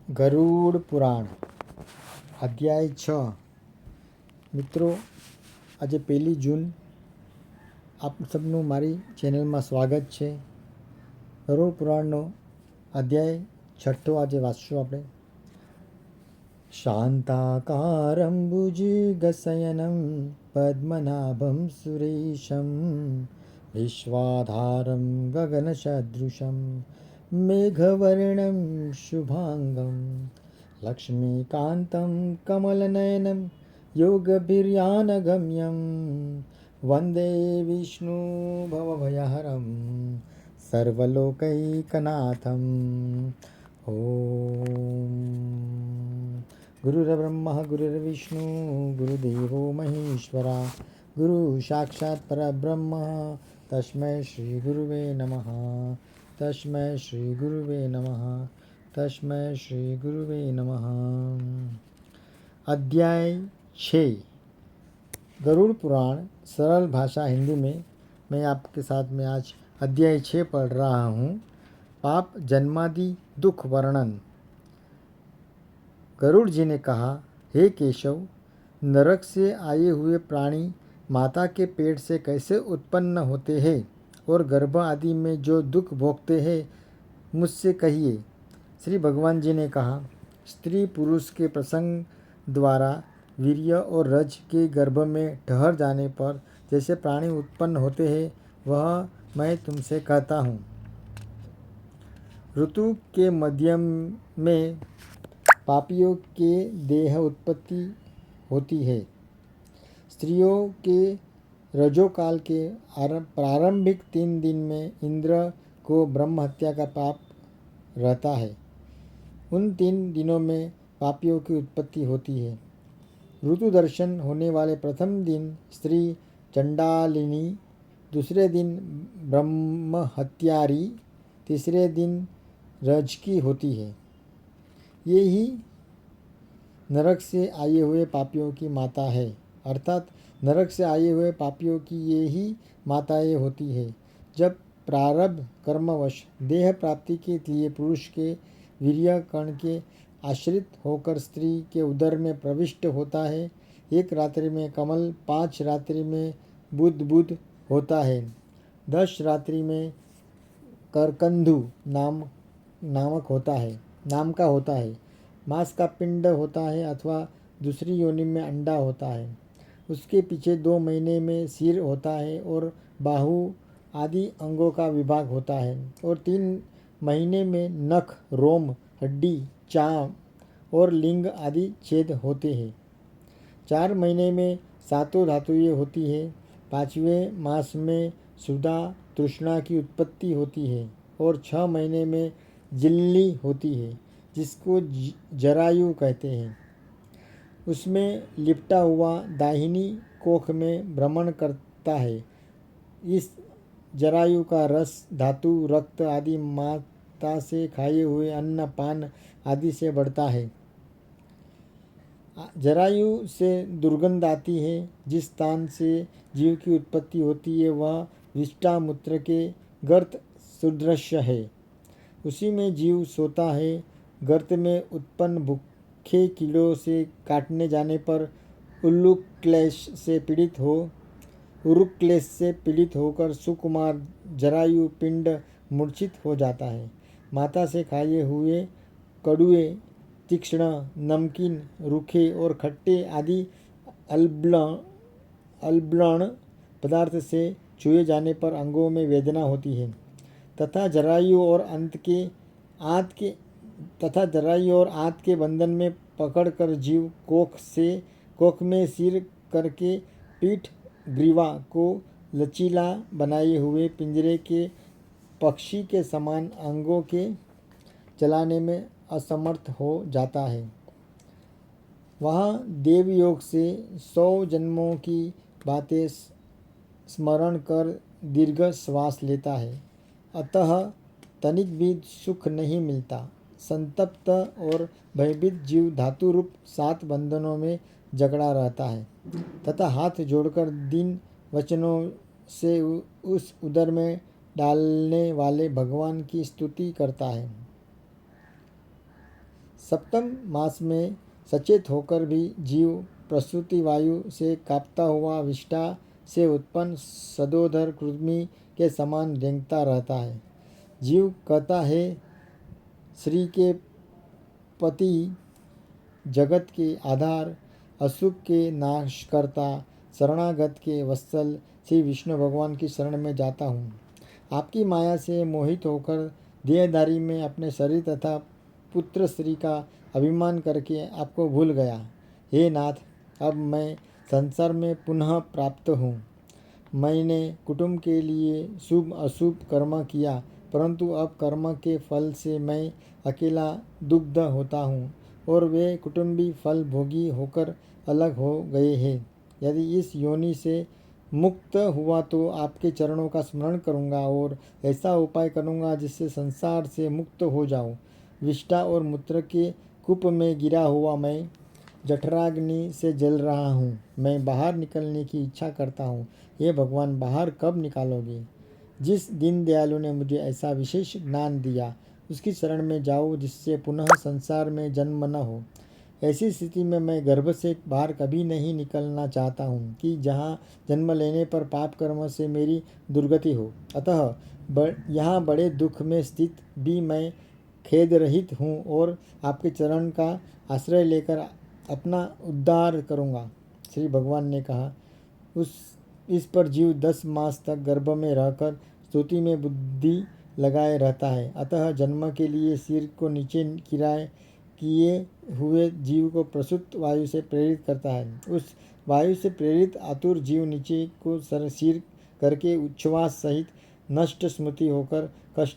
ગરુડ પુરાણ અધ્યાય 6। મિત્રો, આજે 1 જૂન આપ સબનું મારી ચેનલમાં સ્વાગત છે। ગરુડ પુરાણનો અધ્યાય 6 આજે વાંચશું આપણે। શાંતાકારં ભુજગશયनं પદ્મનાભં સુરેશં વિશ્વાધારં ગગનસદૃશં મેઘવર્ણં શુભાંગં લક્ષ્મીકાન્तं કમલનયनं યોગભીર્યાનગમ્યં વંદે વિષ્ણુ ભવભયહરં સર્વલોકૈકનાથં। ઓમ ગુરુર્બ્રહ્મા ગુરુર્વિષ્ણુ ગુરુદેવો મહેશ્વરા ગુરુ સાક્ષાત પરબ્રહ્મ તસ્મૈ શ્રી ગુરુવે નમઃ તસ્મૈ શ્રી ગુરુવે નમઃ તસ્મૈ श्री गुरुवे नमः। अध्याय 6 गरुड़ पुराण सरल भाषा हिंदी में मैं आपके साथ में आज अध्याय 6 पढ़ रहा हूँ। पाप जन्मादि दुख वर्णन। गरुड़ जी ने कहा, हे केशव, नरक से आए हुए प्राणी माता के पेट से कैसे उत्पन्न होते हैं और गर्भ आदि में जो दुख भोगते हैं, मुझसे कहिए। श्री भगवान जी ने कहा, स्त्री पुरुष के प्रसंग द्वारा वीर्य और रज के गर्भ में ठहर जाने पर जैसे प्राणी उत्पन्न होते हैं, वह मैं तुमसे कहता हूँ। ऋतु के मध्य में पापियों के देह उत्पत्ति होती है। स्त्रियों के रजोकाल के प्रारंभिक 3 दिन में इंद्र को ब्रह्म हत्या का पाप रहता है। उन 3 दिनों में पापियों की उत्पत्ति होती है। ऋतु दर्शन होने वाले प्रथम दिन स्त्री चंडालिनी, दूसरे दिन ब्रह्म हत्यारी, तीसरे दिन रजकी होती है। ये ही नरक से आए हुए पापियों की माता है, अर्थात नरक से आए हुए पापियों की ये ही माताएं होती है। जब प्रारब्ध कर्मवश देह प्राप्ति के लिए पुरुष के वीर्य कण के आश्रित होकर स्त्री के उदर में प्रविष्ट होता है, 1 रात्रि में कमल, 5 रात्रि में बुध होता है, 10 रात्रि में करकंधु नाम का होता है, मांस का पिंड होता है अथवा दूसरी योनि में अंडा होता है। उसके पीछे 2 महीने में सिर होता है और बाहु आदि अंगों का विभाग होता है, और 3 महीने में नख, रोम, हड्डी, चाम और लिंग आदि छेद होते हैं। 4 महीने में 7 धातुएं होती है। 5वें मास में सुधा तृष्णा की उत्पत्ति होती है और 6 महीने में जिल्ली होती है, जिसको जरायु कहते हैं। उसमें लिपटा हुआ दाहिनी कोख में भ्रमण करता है। इस जरायु का रस धातु, रक्त आदि माता से खाए हुए अन्न, पान आदि से बढ़ता है। जरायु से दुर्गंध आती है। जिस स्थान से जीव की उत्पत्ति होती है वह विष्टा मूत्र के गर्त सदृश है। उसी में जीव सोता है। गर्त में उत्पन्न भूखे कीड़ों से काटने जाने पर उल्लूक क्लेश से पीड़ित होकर सुकुमार जरायु पिंड मूर्छित हो जाता है। माता से खाए हुए कड़ुए, तीक्ष्ण, नमकीन, रूखे और खट्टे आदि अल्बण पदार्थ से छुए जाने पर अंगों में वेदना होती है तथा जरायु और आंत के बंधन में पकड़कर जीव कोख में सिर करके पीठ ग्रीवा को लचीला बनाए हुए पिंजरे के पक्षी के समान अंगों के चलाने में असमर्थ हो जाता है। वहाँ देवयोग से 100 जन्मों की बातें स्मरण कर दीर्घ श्वास लेता है, अतः तनिक भी सुख नहीं मिलता। संतप्त और भयभीत जीव धातु रूप 7 बंधनों में जकड़ा रहता है तथा हाथ जोड़कर दीन वचनों से उस उदर में डालने वाले भगवान की स्तुति करता है। सप्तम मास में सचेत होकर भी जीव प्रसूति वायु से कांपता हुआ विष्ठा से उत्पन्न सदोदर कृमि के समान रेंगता रहता है। जीव कहता है, श्री के पति, जगत के आधार, अशुभ के नाशकर्ता, शरणागत के वत्सल श्री विष्णु भगवान की शरण में जाता हूँ। आपकी माया से मोहित होकर देहधारी में अपने शरीर तथा पुत्र श्री का अभिमान करके आपको भूल गया। हे नाथ, अब मैं संसार में पुनः प्राप्त हूँ। मैंने कुटुंब के लिए शुभ अशुभ कर्म किया, परंतु अब कर्म के फल से मैं अकेला दुग्ध होता हूँ और वे कुटुंबी फल भोगी होकर अलग हो गए हैं। यदि इस योनि से मुक्त हुआ तो आपके चरणों का स्मरण करूँगा और ऐसा उपाय करूँगा जिससे संसार से मुक्त हो जाऊँ। विष्ठा और मूत्र के कूप में गिरा हुआ मैं जठराग्नि से जल रहा हूँ। मैं बाहर निकलने की इच्छा करता हूँ। हे भगवान, बाहर कब निकालोगे? जिस दीन दयालु ने मुझे ऐसा विशेष ज्ञान दिया, उसकी शरण में जाओ जिससे पुनः संसार में जन्म न हो। ऐसी स्थिति में मैं गर्भ से बाहर कभी नहीं निकलना चाहता हूँ कि जहाँ जन्म लेने पर पाप कर्म से मेरी दुर्गति हो। अतः यहाँ बड़े दुख में स्थित भी मैं खेद रहित हूँ और आपके चरण का आश्रय लेकर अपना उद्धार करूँगा। श्री भगवान ने कहा, इस पर जीव 10 मास तक गर्भ में रहकर स्तुति में बुद्धि लगाए रहता है। अतः जन्म के लिए सिर को नीचे किए हुए जीव को प्रसूत वायु से प्रेरित करता है। उस वायु से प्रेरित आतुर जीव नीचे को सिर करके उच्छ्वास सहित नष्ट स्मृति होकर कष्ट